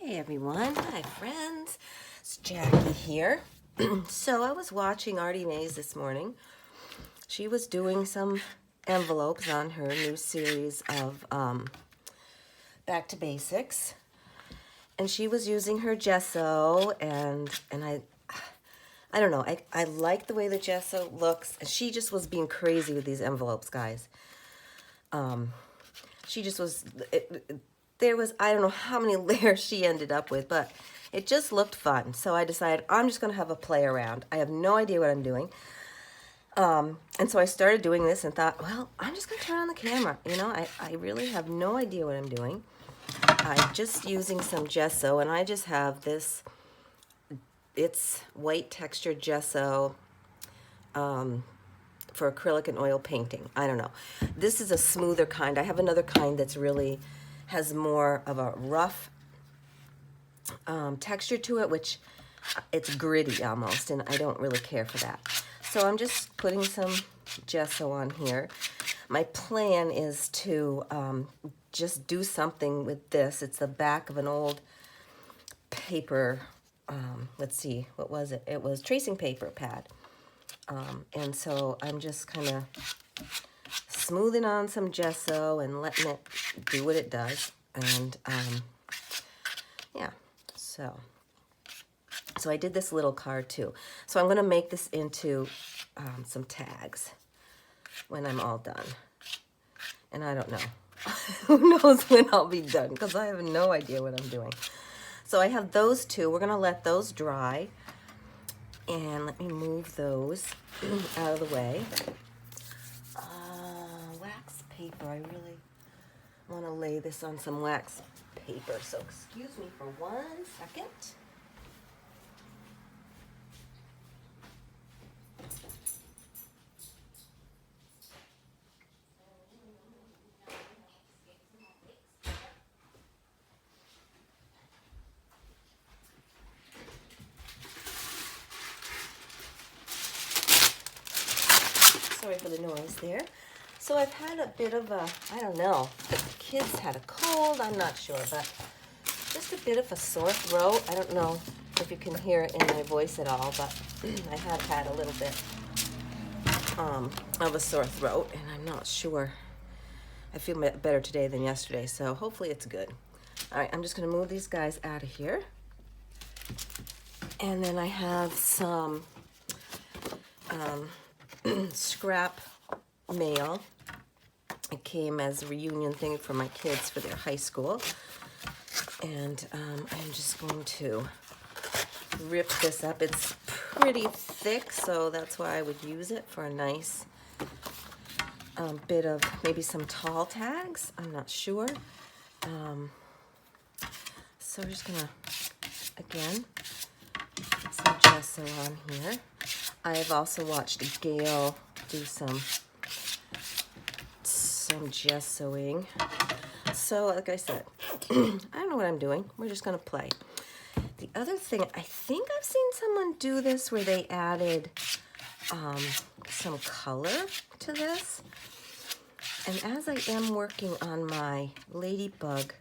Hey everyone, hi friends, it's Jackie here. So I was watching Artie Mays this morning. She was doing some envelopes on her new series of Back to Basics. And she was using her gesso and I don't know, I like the way the gesso looks. And she just was being crazy with these envelopes, guys. She just was, there was, I don't know how many layers she ended up with, but it just looked fun. So I decided I'm just going to have a play around. I have no idea what I'm doing. And so I started doing this and thought, well, I'm just going to turn on the camera. You know, I really have no idea what I'm doing. I'm just using some gesso, and I just have this, it's white textured gesso for acrylic and oil painting. I don't know. This is a smoother kind. I have another kind that's really has more of a rough texture to it, which it's gritty almost, and I don't really care for that. So I'm just putting some gesso on here. My plan is to just do something with this. It's the back of an old paper, let's see, what was it? It was tracing paper pad. And so I'm just kind of smoothing on some gesso and letting it do what it does. And yeah, so I did this little card too. So I'm going to make this into some tags when I'm all done. And I don't know. Who knows when I'll be done, because I have no idea what I'm doing. So I have those two. We're going to let those dry. And let me move those out of the way. Wax paper. I really want to lay this on some wax paper. So excuse me for 1 second. Sorry for the noise there. So I've had a bit of a, I don't know, the kids had a cold, I'm not sure, but just a bit of a sore throat. I don't know if you can hear it in my voice at all, but I have had a little bit of a sore throat, and I'm not sure. I feel better today than yesterday, so hopefully it's good. All right, I'm just going to move these guys out of here. And then I have some scrap mail. It came as a reunion thing for my kids for their high school. And I'm just going to rip this up. It's pretty thick, so that's why I would use it for a nice bit of maybe some tall tags. I'm not sure. So we're just gonna, again, put some gesso on here. I've also watched Gail do some gessoing. So like I said, I don't know what I'm doing. We're just gonna play. The other thing, I think I've seen someone do this where they added some color to this. And as I am working on my Ladybug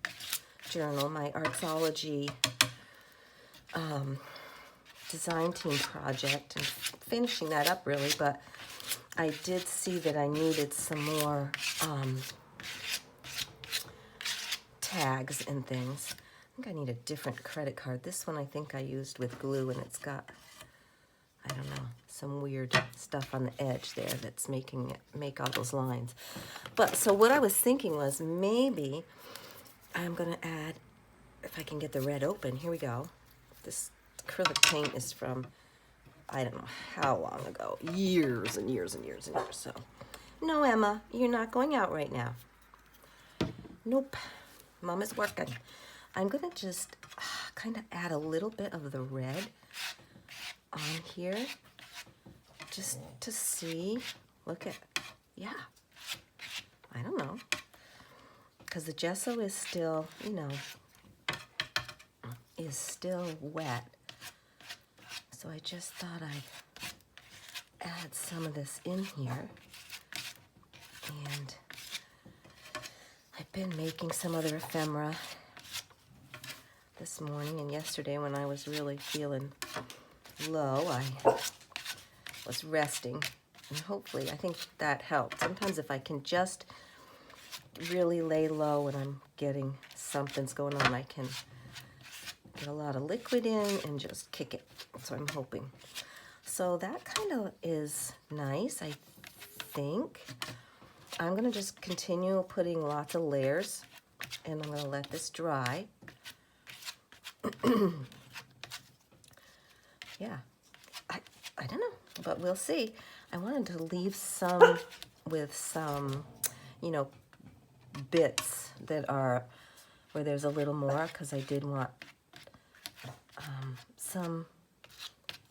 journal, my Artsology design team project, and finishing that up really, but I did see that I needed some more tags and things. I think I need a different credit card. This one I think I used with glue, and it's got, I don't know, some weird stuff on the edge there that's making it make all those lines. But so what I was thinking was maybe I'm gonna add, if I can get the red open, here we go. This acrylic paint is from, I don't know how long ago, years and years and years and years. So, no, Emma, you're not going out right now. Nope, Mom is working. I'm gonna just kind of add a little bit of the red on here, just to see. Look at, yeah, I don't know, because the gesso is still, you know, is still wet. So I just thought I'd add some of this in here. And I've been making some other ephemera this morning, and yesterday when I was really feeling low, I was resting, and hopefully I think that helped. Sometimes if I can just really lay low when I'm getting something's going on, I can get a lot of liquid in and just kick it. That's what I'm hoping. So that kind of is nice, I think. I'm going to just continue putting lots of layers, and I'm going to let this dry. Yeah, I don't know, but we'll see. I wanted to leave some with some, you know, bits that are where there's a little more, because I did want some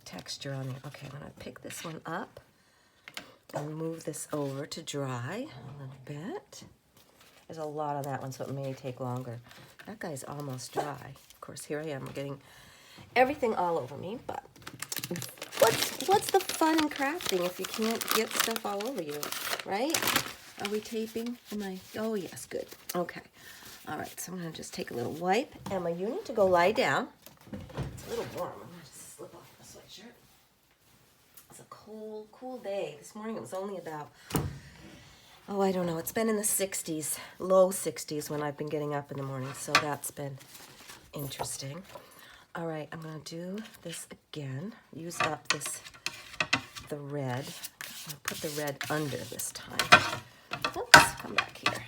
texture on there. Okay, I'm going to pick this one up and move this over to dry a little bit. There's a lot of that one, so it may take longer. That guy's almost dry. Of course, here I am getting everything all over me, but what's the fun in crafting if you can't get stuff all over you, right? Are we taping? Oh, yes, good. Okay. All right, so I'm going to just take a little wipe. Emma, you need to go lie down. It's a little warm. I'm going to just slip off my sweatshirt. It's a cool day. This morning it was only about, oh, I don't know. It's been in the 60s, low 60s when I've been getting up in the morning, so that's been interesting. All right, I'm going to do this again. Use up the red. I'll put the red under this time. Oops, come back here.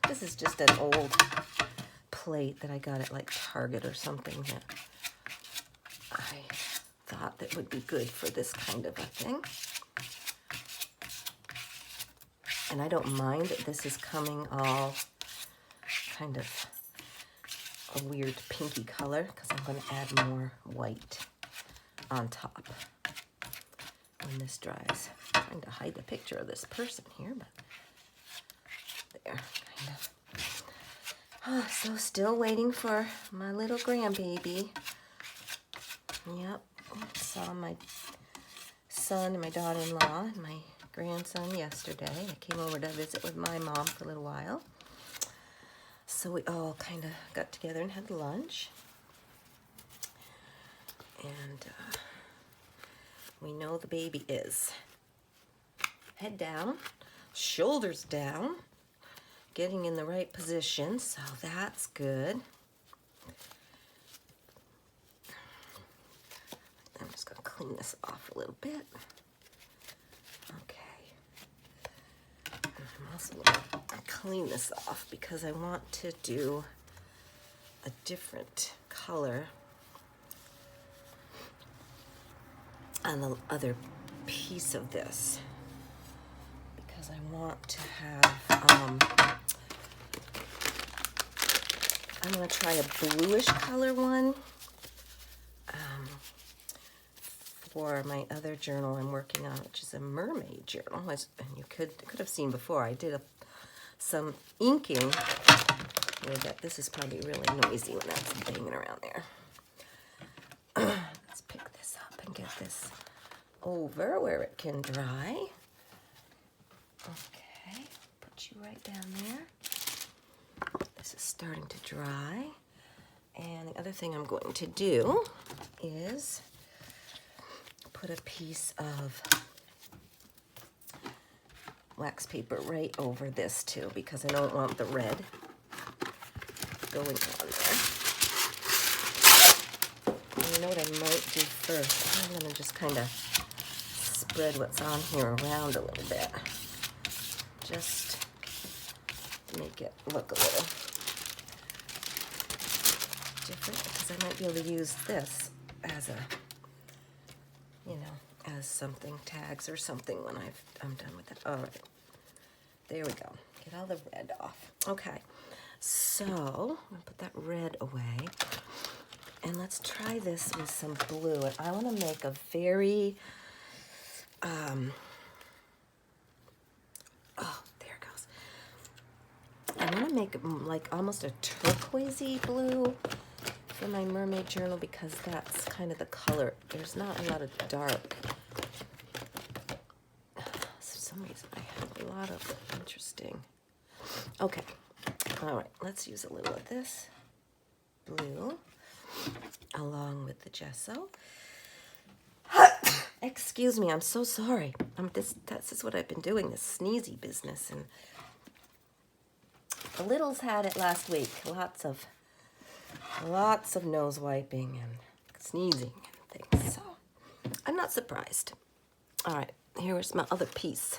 This is just an old plate that I got at like Target or something that I thought that would be good for this kind of a thing. And I don't mind that this is coming all kind of a weird pinky color, because I'm going to add more white on top when this dries. I'm trying to hide the picture of this person here, but there, kind of. Oh, so still waiting for my little grandbaby. Yep, saw my son and my daughter-in-law and my grandson yesterday. I came over to visit with my mom for a little while. So we all kind of got together and had lunch. And we know the baby is head down, shoulders down, getting in the right position, so that's good. I'm just going to clean this off a little bit. Okay. I'm also going to clean this off because I want to do a different color on the other piece of this, because I want to have, I'm going to try a bluish color one for my other journal I'm working on, which is a mermaid journal. And you could have seen before, I did some inking with that. This is probably really noisy when that's banging around there. Let's pick this up and get this over where it can dry. Okay, put you right down there. This is starting to dry. And the other thing I'm going to do is put a piece of wax paper right over this too, because I don't want the red going on there. And you know what I might do first? I'm going to just kind of spread what's on here around a little bit, just to make it look a little different, because I might be able to use this as a, you know, as something, tags or something when I'm done with it. All right, there we go. Get all the red off. Okay, so I'm gonna put that red away, and let's try this with some blue. And I want to make a very, oh, there it goes. I want to make like almost a turquoisey blue for my mermaid journal, because that's kind of the color. There's not a lot of dark. For some reason I have a lot of interesting. Okay, all right, let's use a little of this blue. along with the gesso. Excuse me, I'm so sorry. This is what I've been doing, this sneezy business. And the littles had it last week. Lots of nose wiping and sneezing and things. So I'm not surprised. All right, here's my other piece.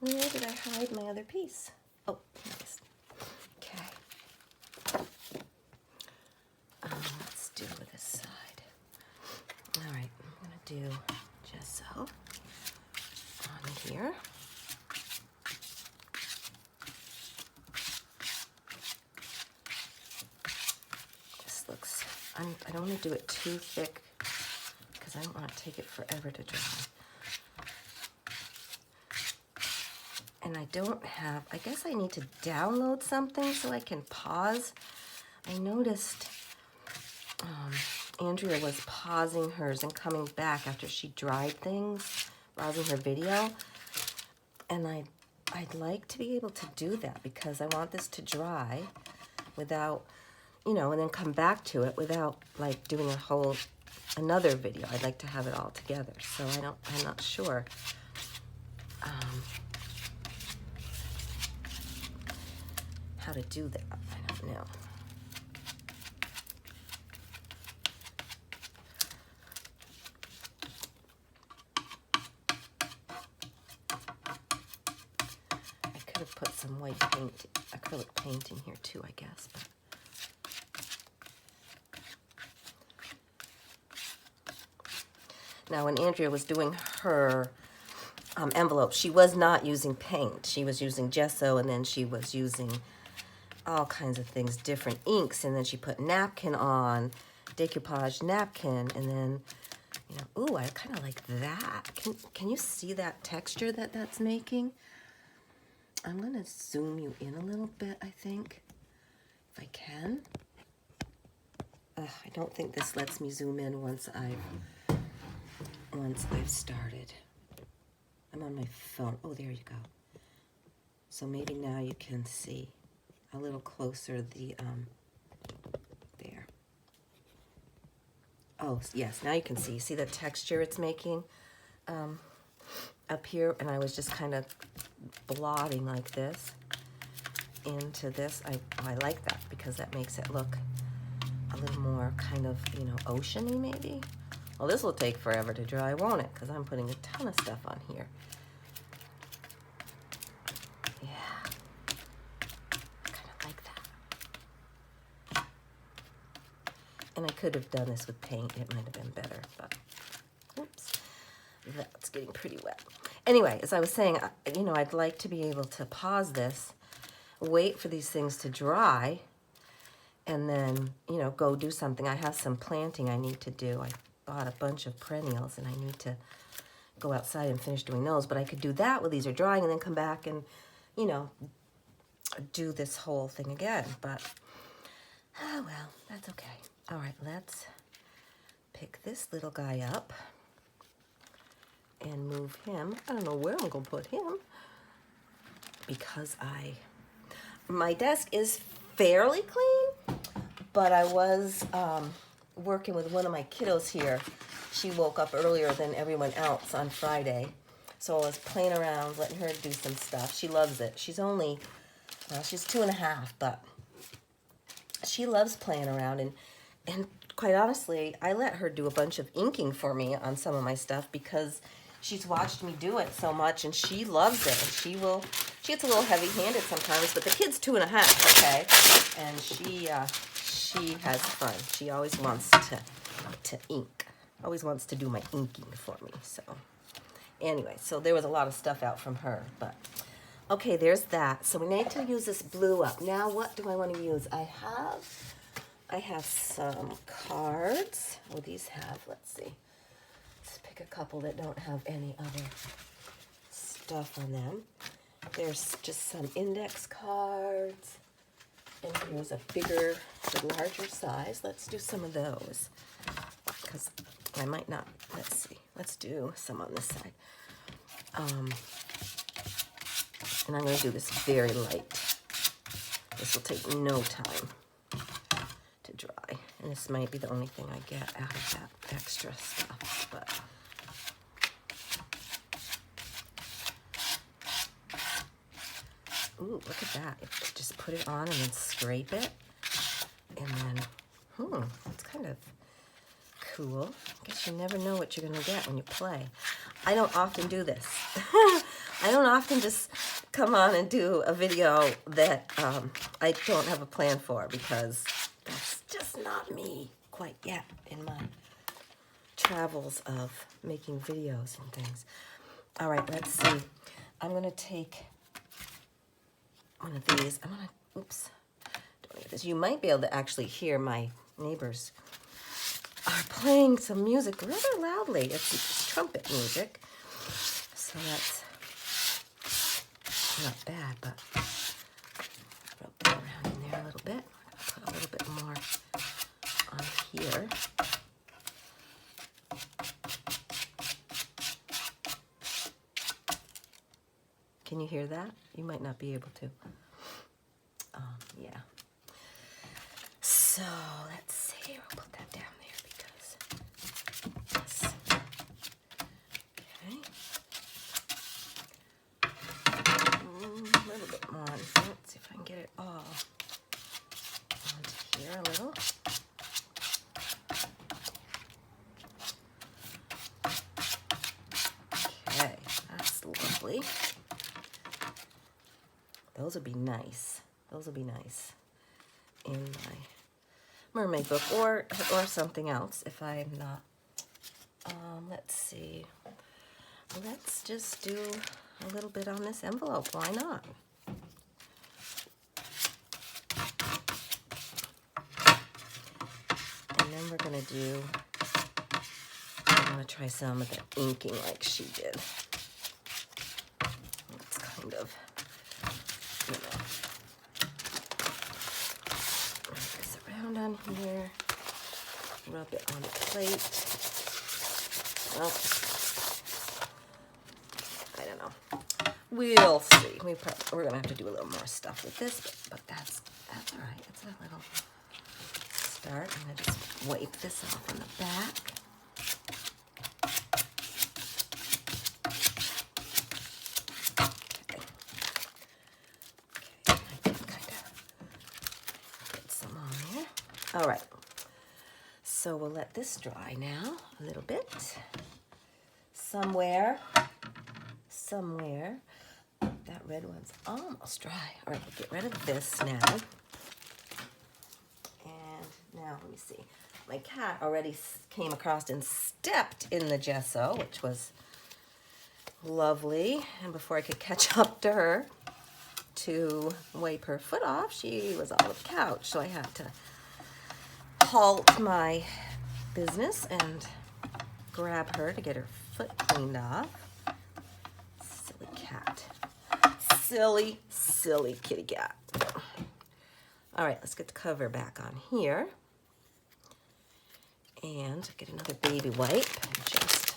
Where did I hide my other piece? Oh, here it is. Okay. Let's do this side. All right, I'm gonna do gesso on here. This looks, I don't want to do it too thick because I don't want to take it forever to dry. And I don't have, I guess I need to download something so I can pause. I noticed Andrea was pausing hers and coming back after she dried things, pausing her video. And I'd like to be able to do that because I want this to dry without, you know, and then come back to it without like doing another video. I'd like to have it all together. So I'm not sure. How to do that, I don't know. I could have put some white paint, acrylic paint in here too, I guess. But now, when Andrea was doing her envelope, she was not using paint. She was using gesso, and then she was using all kinds of things, different inks, and then she put napkin on, decoupage napkin, and then, you know, ooh, I kind of like that. Can you see that texture that's making? I'm gonna zoom you in a little bit, I think, if I can. I don't think this lets me zoom in once I've started. I'm on my phone. Oh, there you go. So maybe now you can see a little closer the, there. Oh, yes, now you can see. See the texture it's making up here? And I was just kind of blotting like this into this. I like that because that makes it look a little more kind of, you know, oceany maybe. Well, this will take forever to dry, won't it? Because I'm putting a ton of stuff on here. And I could have done this with paint. It might have been better, but oops, that's getting pretty wet. Anyway, as I was saying, you know, I'd like to be able to pause this, wait for these things to dry, and then, you know, go do something. I have some planting I need to do. I bought a bunch of perennials, and I need to go outside and finish doing those. But I could do that while these are drying and then come back and, you know, do this whole thing again. But, oh, well, that's okay. All right, let's pick this little guy up and move him. I don't know where I'm gonna put him because my desk is fairly clean, but I was working with one of my kiddos here. She woke up earlier than everyone else on Friday, so I was playing around, letting her do some stuff. She loves it. She's only, she's 2.5, but she loves playing around, and quite honestly, I let her do a bunch of inking for me on some of my stuff because she's watched me do it so much, and she loves it. And she gets a little heavy-handed sometimes, but the kid's 2.5, okay? And she has fun. She always wants to ink. Always wants to do my inking for me. So anyway, so there was a lot of stuff out from her, but okay, there's that. So we need to use this blue up. Now, what do I want to use? I have some cards. Oh, these have, let's see. Let's pick a couple that don't have any other stuff on them. There's just some index cards. And here's a bigger, larger size. Let's do some of those. Because I might not, let's see. Let's do some on this side. And I'm going to do this very light. This will take no time to dry. And this might be the only thing I get out of that extra stuff, but ooh, look at that. Just put it on and then scrape it. And then, that's kind of cool. I guess you never know what you're gonna get when you play. I don't often do this. I don't often just come on and do a video that I don't have a plan for, because that's just not me quite yet in my travels of making videos and things. All right, let's see. I'm gonna take one of these. I'm gonna, oops, don't need this. You might be able to actually hear my neighbors are playing some music rather loudly. It's trumpet music, so that's not bad, but rub that around in there a little bit. We're gonna put a little bit more on here. Can you hear that? You might not be able to. Yeah. So let's see. I'll put that down there because this. Okay. A little bit more. Let's see if I can get it all onto here a little. Okay, that's lovely. Those would be nice. Those would be nice in my mermaid book, or something else if I'm not. Let's see. Let's just do a little bit on this envelope. Why not? And then we're gonna do. I'm gonna try some of the inking like she did. It's kind of, you know, wrap this around on here, rub it on the plate. Well, I don't know. We'll see. We're gonna have to do a little more stuff with this, but that's all right. It's a little start. I'm gonna just wipe this off on the back. All right, so we'll let this dry now a little bit. Somewhere, that red one's almost dry. All right, we'll get rid of this now. And now, let me see. My cat already came across and stepped in the gesso, which was lovely. And before I could catch up to her to wipe her foot off, she was on the couch, so I had to halt my business and grab her to get her foot cleaned off. Silly cat. Silly, silly kitty cat. All right, let's get the cover back on here. And get another baby wipe and just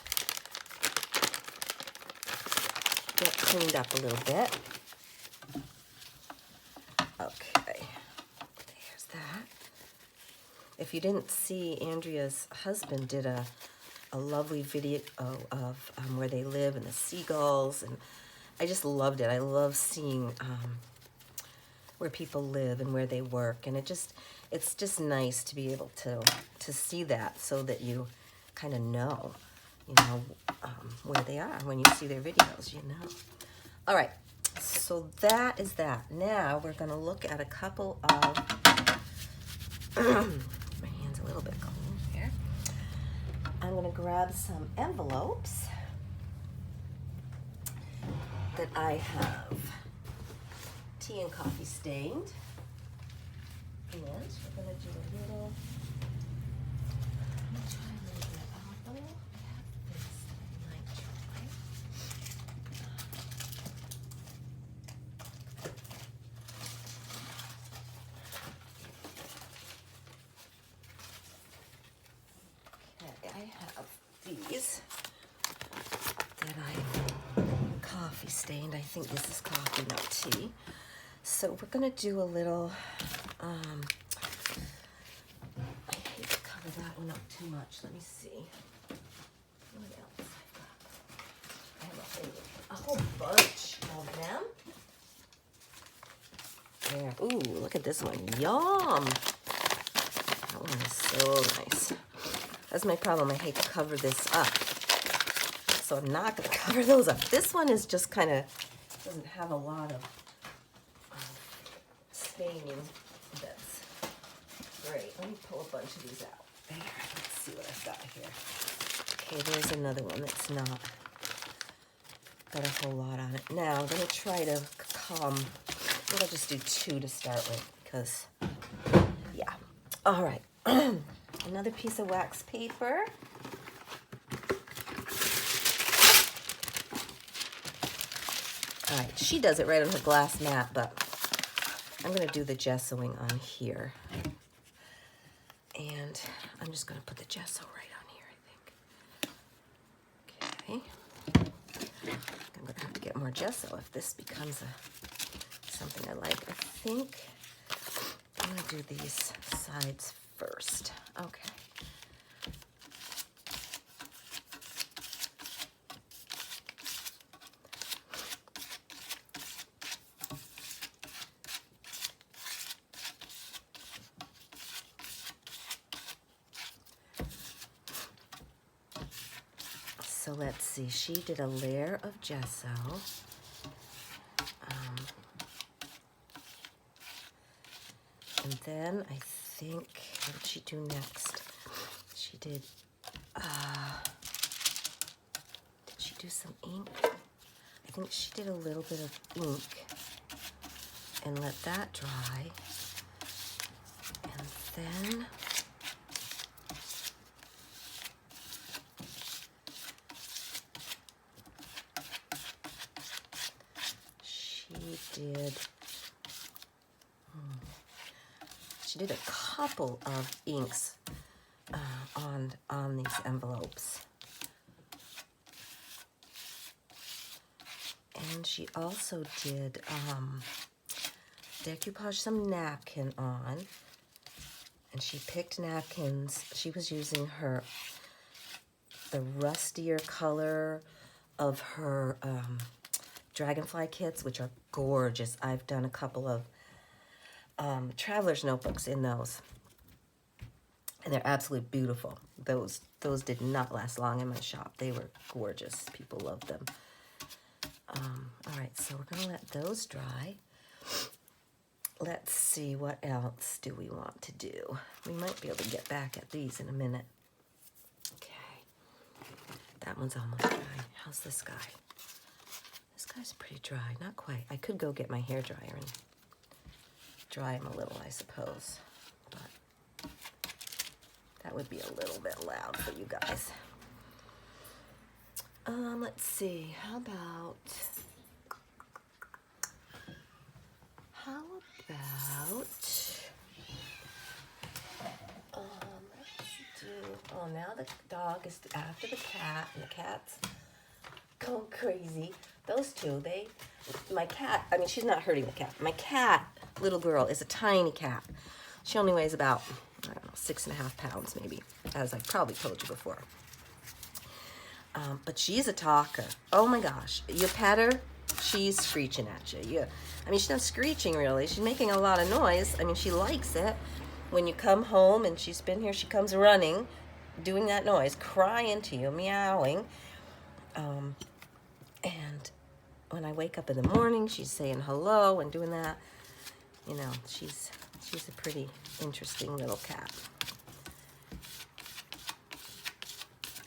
get cleaned up a little bit. Okay, there's that. If you didn't see, Andrea's husband did a lovely video of where they live and the seagulls, and I just loved it. I love seeing where people live and where they work, and it's just nice to be able to see that, so that you kind of know, where they are when you see their videos, All right, so that is that. Now we're going to look at a couple of my hand's a little bit cold here. I'm going to grab some envelopes that I have tea and coffee stained. And we're going to do a little, let me try a little bit. I have this that I might try. Okay, I have these that I coffee stained. I think this is coffee, not tea. So we're gonna do a little, I hate much. Let me see. What else I have? I have a whole bunch of them. There. Ooh, look at this one. Yum! That one is so nice. That's my problem. I hate to cover this up. So I'm not going to cover those up. This one is just kind of, doesn't have a lot of staining. That's great. Let me pull a bunch of these out. There, let's see what I've got here. Okay, there's another one that's not got a whole lot on it. Now, I'm going to try to I'll just do 2 to start with because, yeah. All right. Another piece of wax paper. All right, she does it right on her glass mat, but I'm going to do the gessoing on here. And I'm just going to put the gesso right on here, I think. Okay. I'm going to have to get more gesso if this becomes something I like. I think I'm going to do these sides first. Okay. So let's see, she did a layer of gesso. And then I think, what did she do next? She did she do some ink? I think she did a little bit of ink and let that dry. And then she did a couple of inks on these envelopes. And she also did decoupage some napkin on. And she picked napkins. She was using the rustier color of her dragonfly kits, which are gorgeous. I've done a couple of traveler's notebooks in those. And they're absolutely beautiful. Those did not last long in my shop. They were gorgeous. People loved them. All right, so we're going to let those dry. Let's see, what else do we want to do? We might be able to get back at these in a minute. Okay, that one's almost dry. How's this guy? This guy's pretty dry, not quite. I could go get my hairdryer and dry him a little, I suppose. But that would be a little bit loud for you guys. Let's see, how about let's do, oh, now the dog is after the cat, and the cat's going crazy. Those two, my cat, I mean, she's not hurting the cat. My cat, little girl, is a tiny cat. She only weighs about, I don't know, 6.5 pounds maybe, as I probably told you before. But she's a talker. Oh my gosh. You pet her, she's screeching at you. I mean, she's not screeching really. She's making a lot of noise. I mean, she likes it. When you come home and she's been here, she comes running, doing that noise, crying to you, meowing. And when I wake up in the morning, she's saying hello and doing that. You know, she's a pretty interesting little cat.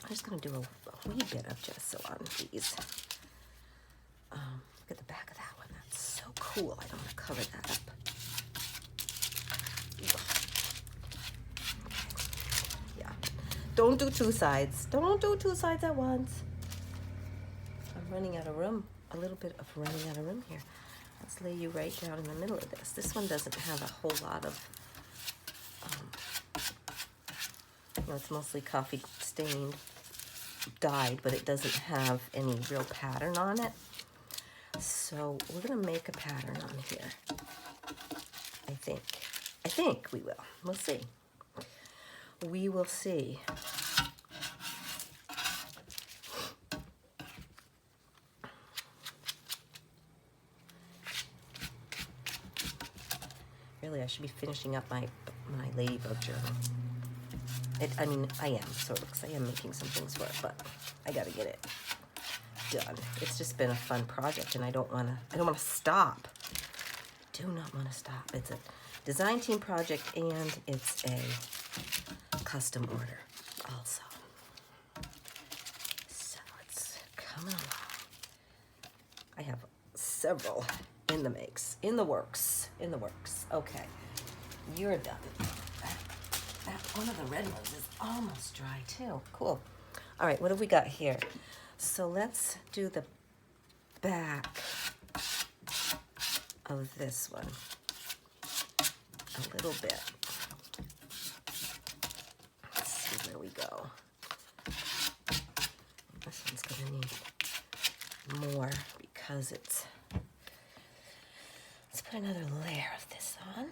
I'm just going to do a wee bit of gesso on these. Look at the back of that one. That's so cool. I don't want to cover that up. Yeah. Don't do 2 sides. Don't do 2 sides at once. I'm running out of room. A little bit of running out of room here. Let's lay you right down in the middle of this. This one doesn't have a whole lot of, it's mostly coffee stained, dyed, but it doesn't have any real pattern on it. So we're going to make a pattern on here. I think we will. We'll see. We will see. Really, I should be finishing up my ladybug journal. I mean, I am sort of, because I am making some things for it, but I got to get it done. It's just been a fun project, and I don't want to stop. Do not want to stop. It's a design team project, and it's a custom order also. So it's coming along. I have several in the works. Okay, you're done. That one of the red ones is almost dry too. Cool. All right, what have we got here? So let's do the back of this one a little bit. Let's see where we go. This one's gonna need more because it's, let's put another layer of this on.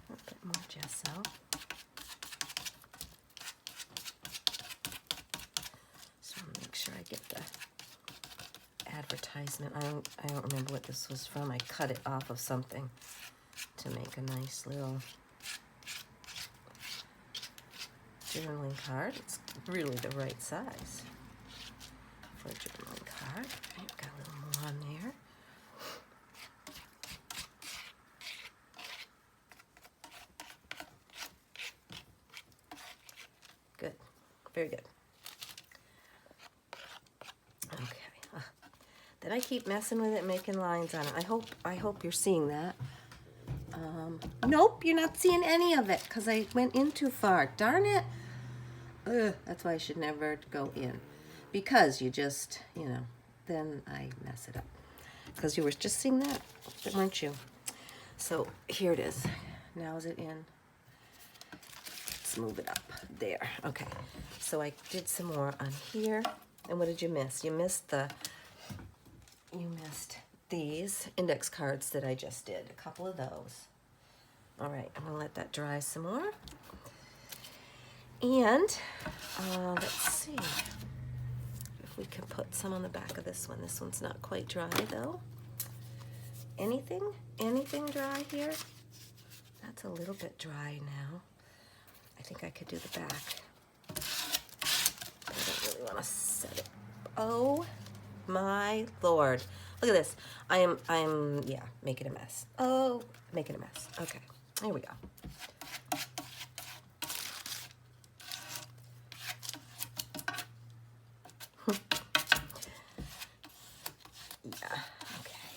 A bit more gesso. So I'll make sure I get the advertisement. I don't remember what this was from. I cut it off of something to make a nice little journaling card. It's really the right size for a journaling card. I've got a little more on there. Good. Very good. Okay. Then I keep messing with it, making lines on it. I hope you're seeing that. Nope, you're not seeing any of it because I went in too far. Darn it. Ugh, that's why I should never go in. Because you just, then I mess it up. Because you were just seeing that, weren't you? So here it is. Now is it in? Let's move it up. There. Okay. So I did some more on here. And what did you miss? You missed these index cards that I just did. A couple of those. All right. I'm going to let that dry some more. And let's see if we can put some on the back of this one. This one's not quite dry though. Anything dry here? That's a little bit dry now. I think I could do the back. I don't really want to set it. Oh my Lord. Look at this. I'm making a mess. Oh, making a mess. Okay, here we go. Yeah, okay.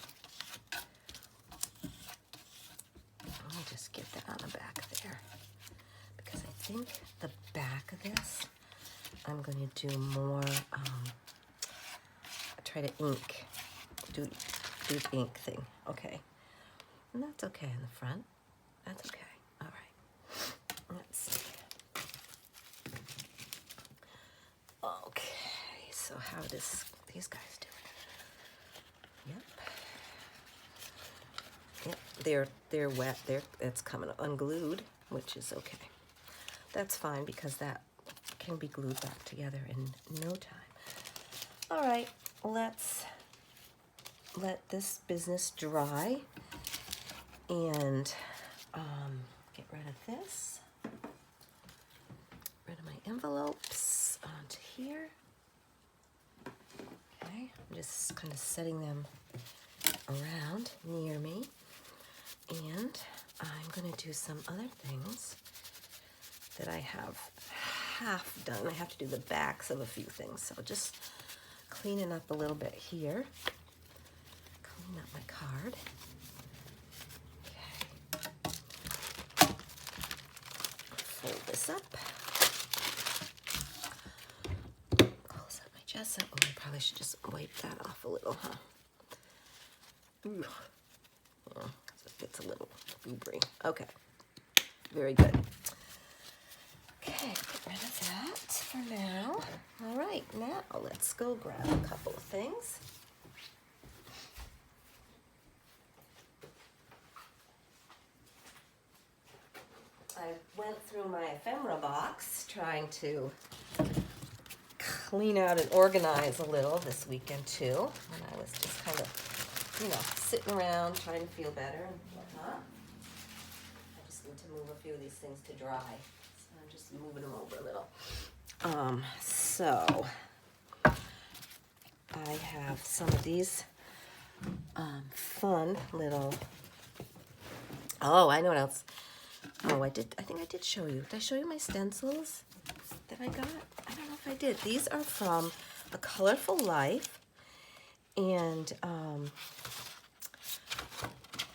Let me just get that on the back there. Because I think the back of this, I'm going to do more, try to do the ink thing. Okay. And that's okay in the front. That's okay. All right. Let's see. Okay, so how does these guys do it? Yep, they're wet. It's coming unglued, which is okay. That's fine because that can be glued back together in no time. All right, let's let this business dry and get rid of this. Rid of my envelopes onto here. Okay, I'm just kind of setting them around near me. And I'm going to do some other things that I have half done. I have to do the backs of a few things. So just cleaning up a little bit here. Clean up my card. Okay. Fold this up. Close up my gesso. Oh, I probably should just wipe that off a little, huh? Ooh. Yeah, it's a little goobery. Okay, very good. Okay, get rid of that for now. All right, now let's go grab a couple of things. I went through my ephemera box trying to clean out and organize a little this weekend too, and I was just kind of you know, sitting around trying to feel better and whatnot. I just need to move a few of these things to dry. So I'm just moving them over a little. So I have some of these fun little, oh, I know what else. Oh, I think I did show you. Did I show you my stencils that I got? I don't know if I did. These are from A Colorful Life. And I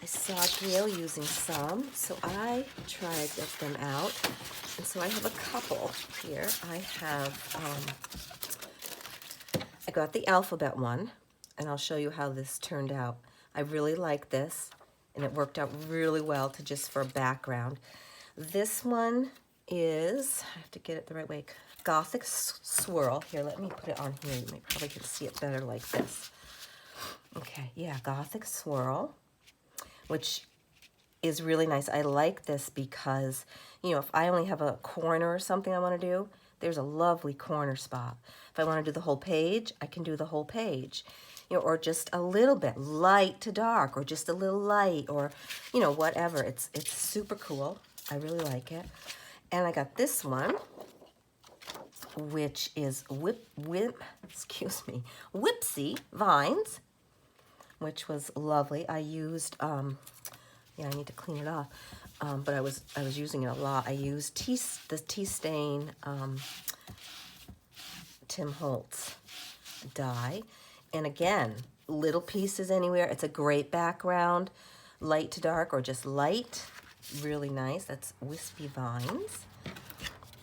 saw Gail using some, so I tried them out. And so I have a couple here. I got the alphabet one, and I'll show you how this turned out. I really like this, and it worked out really well to just for a background. This one is, I have to get it the right way, Gothic Swirl. Here, let me put it on here. You probably can see it better like this. Okay, yeah, Gothic Swirl, which is really nice. I like this because, you know, if I only have a corner or something I want to do, there's a lovely corner spot. If I want to do the whole page, I can do the whole page. You know, or just a little bit light to dark, or just a little light, or, you know, whatever. It's super cool. I really like it. And I got this one, which is Whipsy Vines, which was lovely. I used, yeah, I need to clean it off, but I was using it a lot. I used the Tea Stain Tim Holtz die, and again, little pieces anywhere. It's a great background, light to dark or just light, really nice. That's Wispy Vines.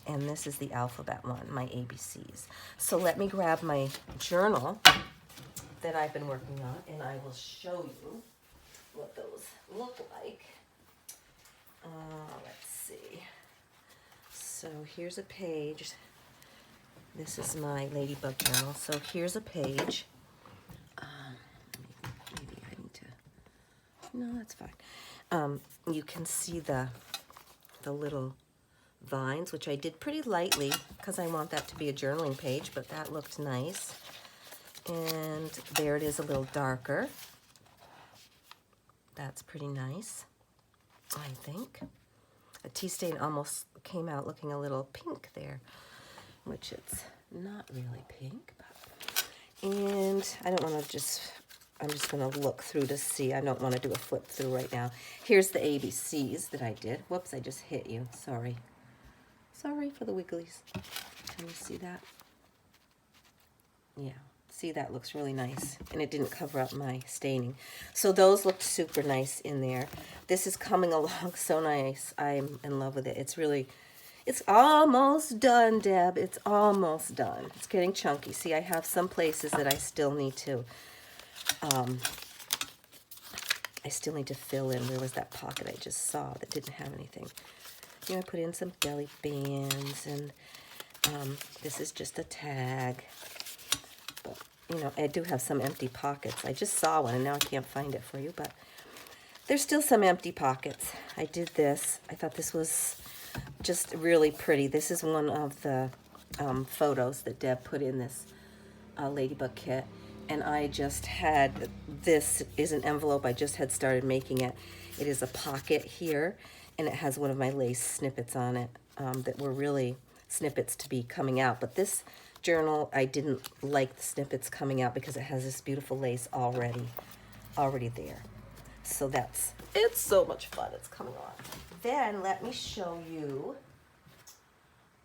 And this is the alphabet one, my ABCs. So let me grab my journal that I've been working on, and I will show you what those look like. Let's see. So here's a page. This is my Ladybug journal. So here's a page. Maybe I need to, no, that's fine. You can see the little vines, which I did pretty lightly because I want that to be a journaling page, but that looked nice. And there it is, a little darker. That's pretty nice, I think. A tea stain almost came out looking a little pink there, which it's not really pink. But, and I don't want to just, I'm just going to look through to see. I don't want to do a flip through right now. Here's the ABCs that I did. Whoops, I just hit you. Sorry. Sorry for the wigglies. Can you see that? Yeah. See, that looks really nice, and it didn't cover up my staining. So those looked super nice in there. This is coming along so nice. I'm in love with it. It's really, it's almost done, Deb. It's almost done. It's getting chunky. See, I have some places that I still need to, fill in. Where was that pocket I just saw that didn't have anything? You know, I put in some belly bands, and this is just a tag. You know, I do have some empty pockets. I just saw one, and now I can't find it for you, but there's still some empty pockets. I did this. I thought this was just really pretty. This is one of the photos that Deb put in this Ladybug kit, and I just had, this is an envelope. I just had started making it. It is a pocket here, and it has one of my lace snippets on it that were really snippets to be coming out, but this journal, I didn't like the snippets coming out because it has this beautiful lace already there. So it's so much fun. It's coming on. Then let me show you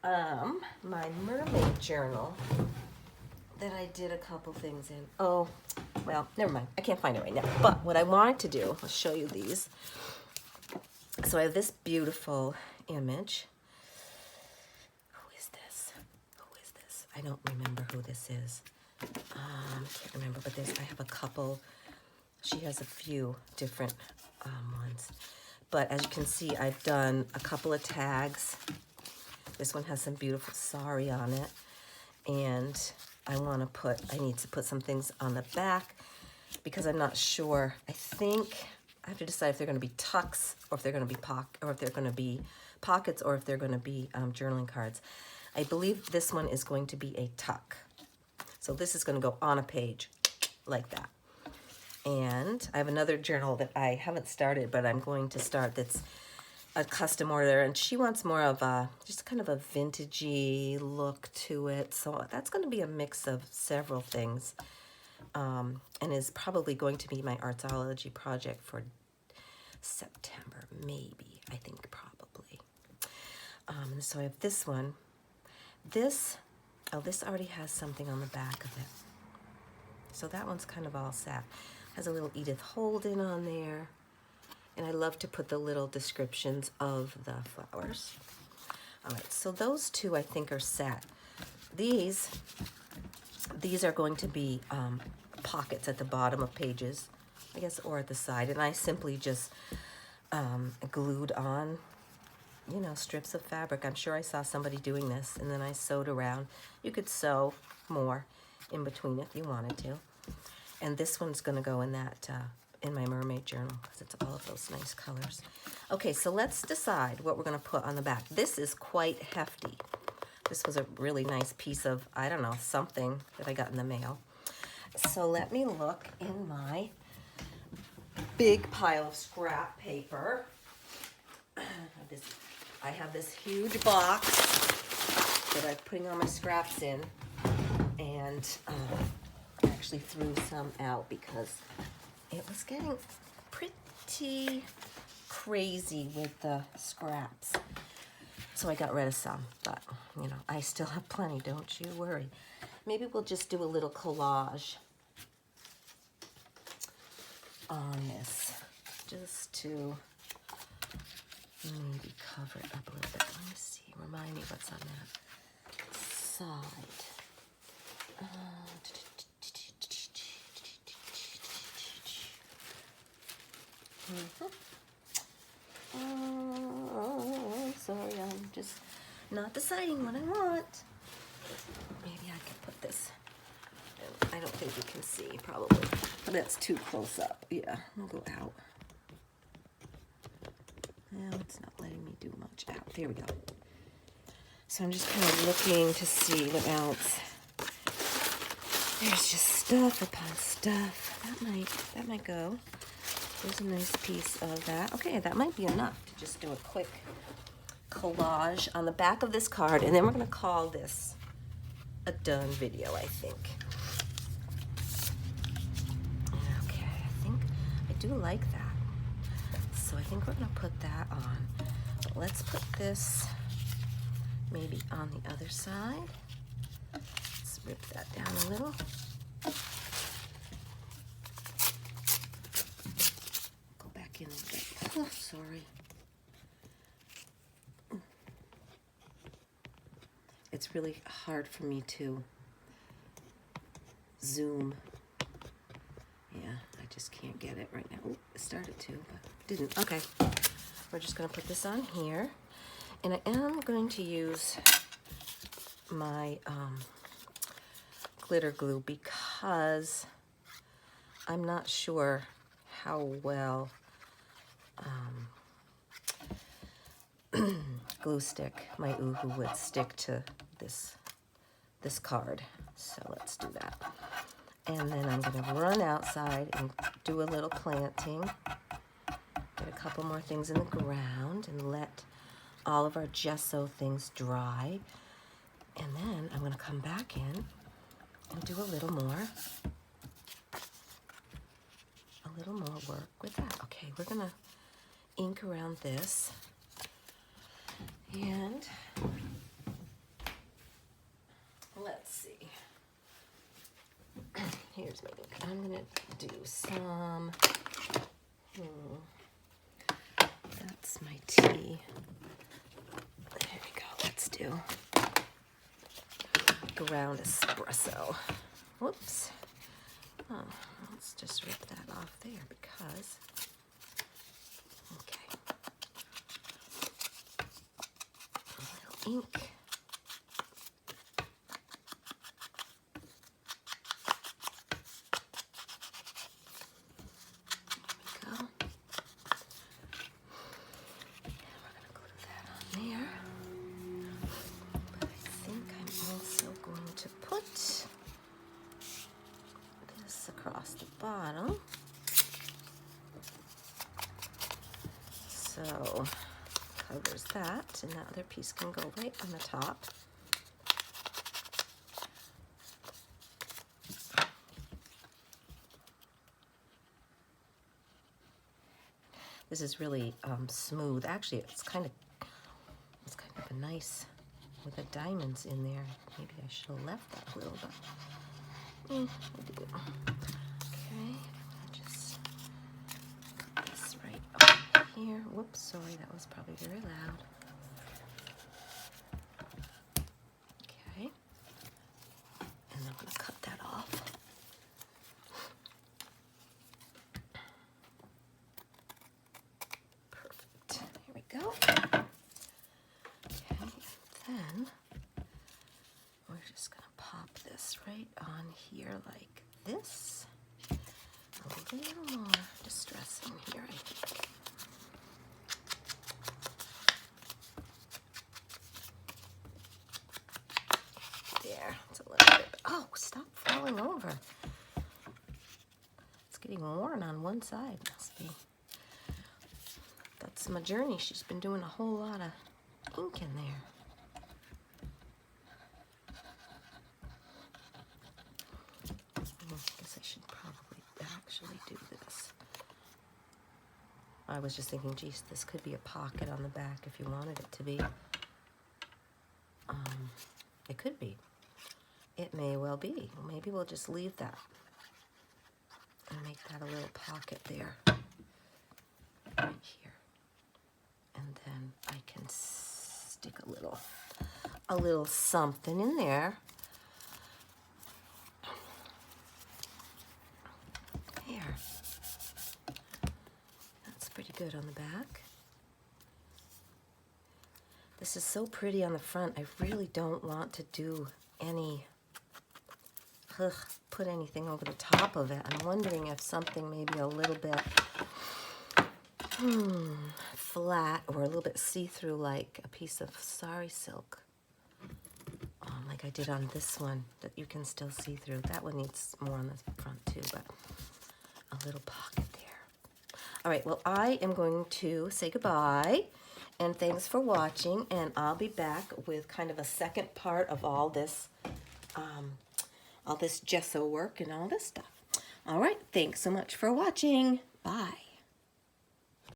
my mermaid journal that I did a couple things in. Oh, well, never mind. I can't find it right now. But what I wanted to do, I'll show you these. So I have this beautiful image. I don't remember who this is. I can't remember, but I have a couple. She has a few different ones. But as you can see, I've done a couple of tags. This one has some beautiful sari on it. And I need to put some things on the back because I'm not sure. I think I have to decide if they're going to be tucks, or if they're going to be pockets, or if they're going to be journaling cards. I believe this one is going to be a tuck. So this is going to go on a page like that. And I have another journal that I haven't started, but I'm going to start, that's a custom order, and she wants more of a, just kind of a vintagey look to it. So that's going to be a mix of several things, and is probably going to be my artsology project for September, maybe, I think probably. So I have this one. This, oh, this already has something on the back of it. So that one's kind of all set. Has a little Edith Holden on there. And I love to put the little descriptions of the flowers. All right, so those two I think are set. These are going to be pockets at the bottom of pages, I guess, or at the side. And I simply just glued on, you know, strips of fabric. I'm sure I saw somebody doing this, and then I sewed around. You could sew more in between if you wanted to. And this one's going to go in that, in my mermaid journal, because it's all of those nice colors. Okay, so let's decide what we're going to put on the back. This is quite hefty. This was a really nice piece of, I don't know, something that I got in the mail. So let me look in my big pile of scrap paper. I have this huge box that I'm putting all my scraps in, and I actually threw some out because it was getting pretty crazy with the scraps. So I got rid of some, but you know, I still have plenty, don't you worry. Maybe we'll just do a little collage on this, just to maybe cover it up a little bit. Let me see, remind me what's on that side. Sorry, I'm just not deciding what I want. Maybe I can put this. I don't think you can see, probably. That's too close up. Yeah, I'll go out. Well, it's not letting me do much out. There we go. So I'm just kind of looking to see what else. There's just stuff upon stuff. That might go. There's a nice piece of that. Okay, that might be enough to just do a quick collage on the back of this card, and then we're going to call this a done video, I think. Okay, I think I do like that. So I think we're going to put that on. But let's put this maybe on the other side. Let's rip that down a little. Go back in a bit. Oh, sorry. It's really hard for me to zoom. Yeah, I just can't get it right now. Ooh, it started to, but didn't. Okay, we're just going to put this on here. And I am going to use my glitter glue because I'm not sure how well glue stick, my Uhu would stick to this card. So let's do that. And then I'm going to run outside and do a little planting. Get a couple more things in the ground and let all of our gesso things dry. And then I'm going to come back in and do a little more work with that. Okay, we're going to ink around this. And let's see. Here's my ink. I'm going to do some, that's my tea. There we go. Let's do ground espresso. Whoops. Oh, let's just rip that off there because, okay. A little ink. Across the bottom. So covers that, and that other piece can go right on the top. This is really smooth. Actually, it's kind of a nice with the diamonds in there. Maybe I should have left that a little bit. I do. Okay, just put this right over here. Whoops, sorry, that was probably very loud. Okay, and I'm going to cut that off. Perfect. Here we go. Okay, then we're just going to pop this right on here like this. A little more distressing here, I think. There, it's a little bit. Oh, stop falling over. It's getting worn on one side, must be. That's my journey. She's been doing a whole lot of ink in there. I guess I should probably actually do this. I was just thinking, geez, this could be a pocket on the back if you wanted it to be. It could be. It may well be. Maybe we'll just leave that and make that a little pocket there, right here. And then I can stick a little something in there. There. That's pretty good on the back. This is so pretty on the front. I really don't want to do any, put anything over the top of it. I'm wondering if something maybe a little bit flat or a little bit see-through, like a piece of sari silk, like I did on this one, that you can still see through. That one needs more on the front too, but a little pocket there. All right, well, I am going to say goodbye, and thanks for watching, and I'll be back with kind of a second part of all this gesso work and all this stuff. All right, thanks so much for watching. Bye.